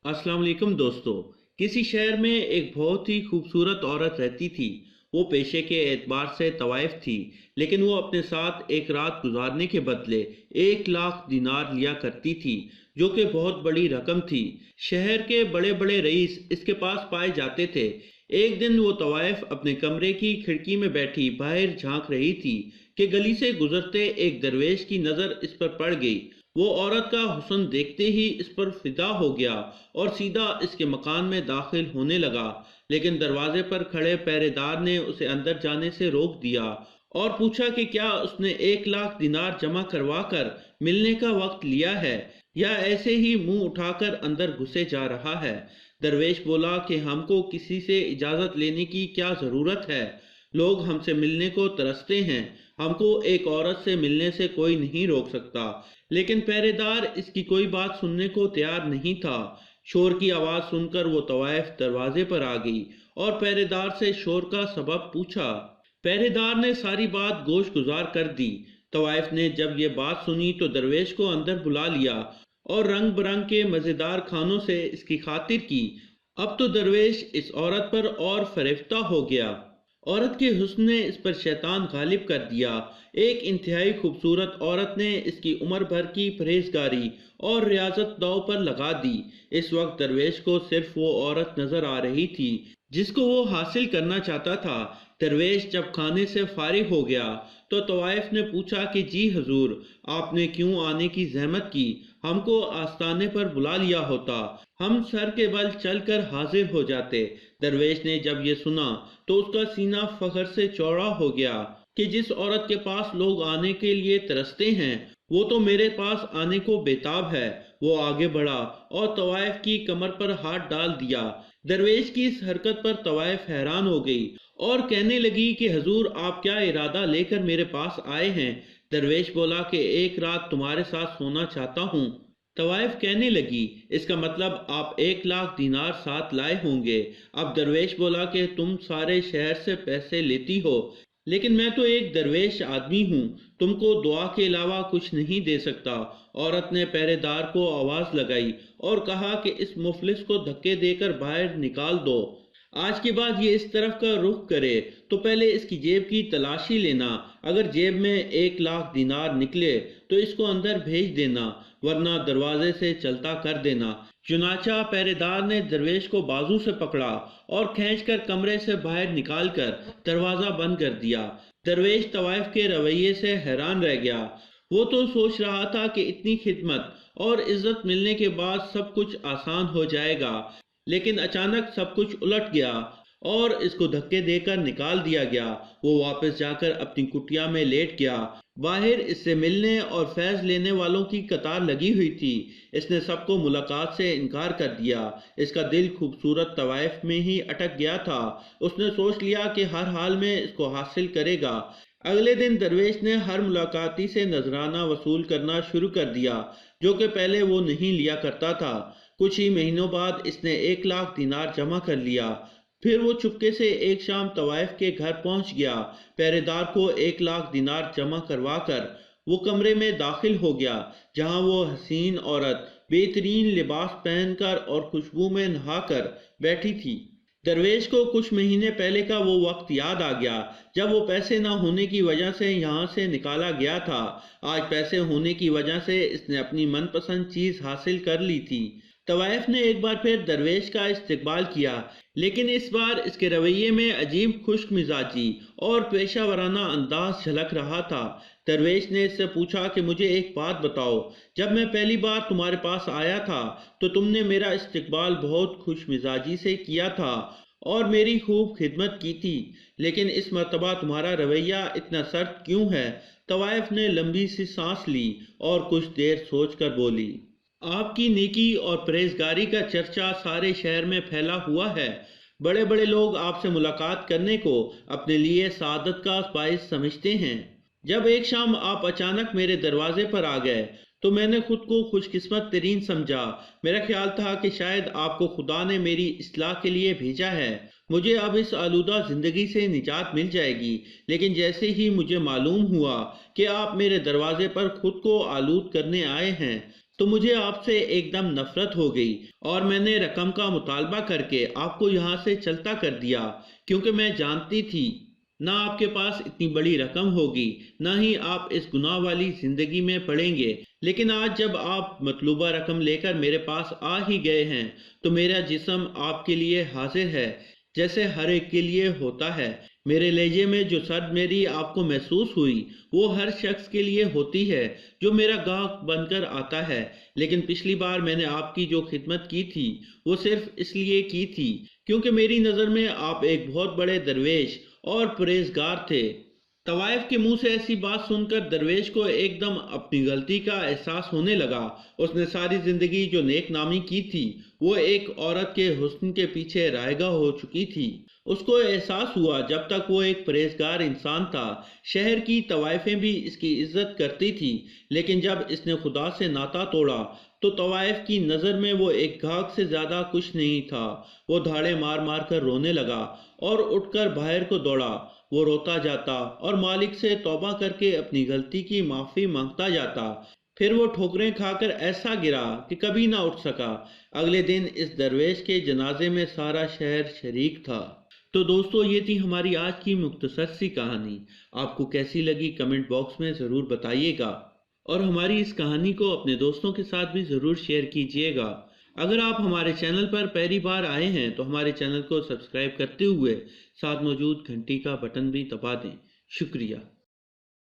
अस्सलाम वालेकुम दोस्तों। किसी शहर में एक बहुत ही खूबसूरत औरत रहती थी। वो पेशे के एतबार से तवाइफ थी, लेकिन वो अपने साथ एक रात गुजारने के बदले 1 लाख दिनार लिया करती थी, जो कि बहुत बड़ी रकम थी। शहर के बड़े बड़े रईस इसके पास पाए जाते थे। एक दिन वो तवाइफ अपने कमरे की खिड़की में बैठी बाहर झांक रही थी कि गली से गुजरते एक दरवेश की नज़र इस पर पड़ गई। वो औरत का हुस्न देखते ही इस पर फिदा हो गया और सीधा इसके मकान में दाखिल होने लगा, लेकिन दरवाजे पर खड़े पहरेदार ने उसे अंदर जाने से रोक दिया और पूछा कि क्या उसने 1 लाख दिनार जमा करवा कर मिलने का वक्त लिया है या ऐसे ही मुंह उठाकर अंदर घुसे जा रहा है। दरवेश बोला कि हमको किसी से इजाज़त लेने की क्या ज़रूरत है। लोग हमसे मिलने को तरसते हैं, हमको एक औरत से मिलने से कोई नहीं रोक सकता। लेकिन पहरेदार इसकी कोई बात सुनने को तैयार नहीं था। शोर की आवाज़ सुनकर वो तवाइफ दरवाजे पर आ गई और पहरेदार से शोर का सबब पूछा। पहरेदार ने सारी बात गोश गुजार कर दी। तवाइफ ने जब ये बात सुनी तो दरवेश को अंदर बुला लिया और रंग बिरंग के मज़ेदार खानों से इसकी खातिर की। अब तो दरवेश इस औरत पर और फरेफ्ता हो गया। औरत के हुस्न ने इस पर शैतान गालिब कर दिया। एक इंतहाई खूबसूरत औरत ने इसकी उम्र भर की परहेजगारी और रियाजत दांव पर लगा दी। इस वक्त दरवेश को सिर्फ वो औरत नजर आ रही थी जिसको वो हासिल करना चाहता था। दरवेश जब खाने से फारिग हो गया तो तवाइफ ने पूछा कि जी हजूर, आपने क्यों आने की जहमत की? हमको आस्ताने पर बुला लिया होता, हम सर के बल चलकर हाजिर हो जाते। दरवेश ने जब ये सुना तो उसका सीना फख्र से चौड़ा हो गया कि जिस औरत के पास लोग आने के लिए तरसते हैं वो तो मेरे पास आने को बेताब है। वो आगे बढ़ा और तवाइफ की कमर पर हाथ डाल दिया। दरवेश की इस हरकत पर तवाइफ हैरान हो गई और कहने लगी कि हजूर, आप क्या इरादा लेकर मेरे पास आए हैं? दरवेश बोला कि एक रात तुम्हारे साथ सोना चाहता हूँ। तवाइफ कहने लगी, इसका मतलब आप 1 लाख दिनार साथ लाए होंगे। अब दरवेश बोला कि तुम सारे शहर से पैसे लेती हो, लेकिन मैं तो एक दरवेश आदमी हूँ, तुमको दुआ के अलावा कुछ नहीं दे सकता। औरत ने पहरेदार को आवाज लगाई और कहा कि इस मुफलिस को धक्के देकर बाहर निकाल दो। आज के बाद ये इस तरफ का रुख करे तो पहले इसकी जेब की तलाशी लेना। अगर जेब में 1 लाख दिनार निकले तो इसको अंदर भेज देना, वरना दरवाजे से चलता कर देना। चुनाचा पहरेदार ने दरवेश को बाजू से पकड़ा और खींचकर कमरे से बाहर निकालकर दरवाजा बंद कर दिया। दरवेश तवाइफ के रवैये से हैरान रह गया। वो तो सोच रहा था कि इतनी खिदमत और इज्जत मिलने के बाद सब कुछ आसान हो जाएगा, लेकिन अचानक सब कुछ उलट गया और इसको धक्के देकर निकाल दिया गया। वो वापस जाकर अपनी कुटिया में लेट गया। बाहर इससे मिलने और फैज लेने वालों की कतार लगी हुई थी। इसने सबको मुलाकात से इनकार कर दिया। इसका दिल खूबसूरत तवाइफ में ही अटक गया था। उसने सोच लिया कि हर हाल में इसको हासिल करेगा। अगले दिन दरवेश ने हर मुलाकाती से नजराना वसूल करना शुरू कर दिया, जो कि पहले वो नहीं लिया करता था। कुछ ही महीनों बाद इसने 1 लाख दिनार जमा कर लिया। फिर वो चुपके से एक शाम तवाइफ के घर पहुंच गया। पहरेदार को 1 लाख दिनार जमा करवा कर वो कमरे में दाखिल हो गया, जहां वो हसीन औरत बेहतरीन लिबास पहनकर और खुशबू में नहाकर बैठी थी। दरवेश को कुछ महीने पहले का वो वक्त याद आ गया जब वो पैसे ना होने की वजह से यहाँ से निकाला गया था। आज पैसे होने की वजह से इसने अपनी मनपसंद चीज हासिल कर ली थी। तवाइफ ने एक बार फिर दरवेश का इस्तकबाल किया, लेकिन इस बार इसके रवैये में अजीब खुश्क मिजाजी और पेशा वराना अंदाज झलक रहा था। दरवेश ने इससे पूछा कि मुझे एक बात बताओ, जब मैं पहली बार तुम्हारे पास आया था तो तुमने मेरा इस्तकबाल बहुत खुश मिजाजी से किया था और मेरी खूब खिदमत की थी, लेकिन इस मर्तबा तुम्हारा रवैया इतना सख्त क्यों है? तवाइफ ने लंबी सी सांस ली और कुछ देर सोचकर बोली, आपकी नेकी और परहेजगारी का चर्चा सारे शहर में फैला हुआ है। बड़े बड़े लोग आपसे मुलाकात करने को अपने लिए सादत का बाइस समझते हैं। जब एक शाम आप अचानक मेरे दरवाजे पर आ गए तो मैंने खुद को खुशकिस्मत तरीन समझा। मेरा ख्याल था कि शायद आपको खुदा ने मेरी इस्लाह के लिए भेजा है। मुझे अब इस आलूदा जिंदगी से निजात मिल जाएगी। लेकिन जैसे ही मुझे मालूम हुआ कि आप मेरे दरवाजे पर खुद को आलूद करने आए हैं, तो मुझे आपसे एकदम नफरत हो गई और मैंने रकम का मुतालबा करके आपको यहाँ से चलता कर दिया, क्योंकि मैं जानती थी ना आपके पास इतनी बड़ी रकम होगी, ना ही आप इस गुनाह वाली जिंदगी में पड़ेंगे। लेकिन आज जब आप मतलूबा रकम लेकर मेरे पास आ ही गए हैं, तो मेरा जिस्म आपके लिए हाजिर है, जैसे हर एक के लिए होता है। मेरे लहजे में जो सर्द मेरी आपको महसूस हुई, वो हर शख्स के लिए होती है जो मेरा गाहक बनकर आता है। लेकिन पिछली बार मैंने आपकी जो खिदमत की थी, वो सिर्फ इसलिए की थी क्योंकि मेरी नज़र में आप एक बहुत बड़े दरवेश और परहेजगार थे। तवाइफ के मुंह से ऐसी बात सुनकर दरवेश को एकदम अपनी गलती का एहसास होने लगा। उसने सारी जिंदगी जो नेक नामी की थी, वो एक औरत के हुस्न के पीछे रायगा हो चुकी थी। उसको एहसास हुआ जब तक वो एक परहेजगार इंसान था, शहर की तवाइफें भी इसकी इज्जत करती थी, लेकिन जब इसने खुदा से नाता तोड़ा तो तवाइफ की नज़र में वो एक गाहक से ज़्यादा कुछ नहीं था। वो धाड़े मार मार कर रोने लगा और उठकर बाहर को दौड़ा। वो रोता जाता और मालिक से तौबा करके अपनी गलती की माफ़ी मांगता जाता। फिर वो ठोकरें खाकर ऐसा गिरा कि कभी ना उठ सका। अगले दिन इस दरवेश के जनाजे में सारा शहर शरीक था। तो दोस्तों, ये थी हमारी आज की मुख्तसर सी कहानी। आपको कैसी लगी कमेंट बॉक्स में ज़रूर बताइएगा, और हमारी इस कहानी को अपने दोस्तों के साथ भी ज़रूर शेयर कीजिएगा। अगर आप हमारे चैनल पर पहली बार आए हैं तो हमारे चैनल को सब्सक्राइब करते हुए साथ मौजूद घंटी का बटन भी दबा दें। शुक्रिया।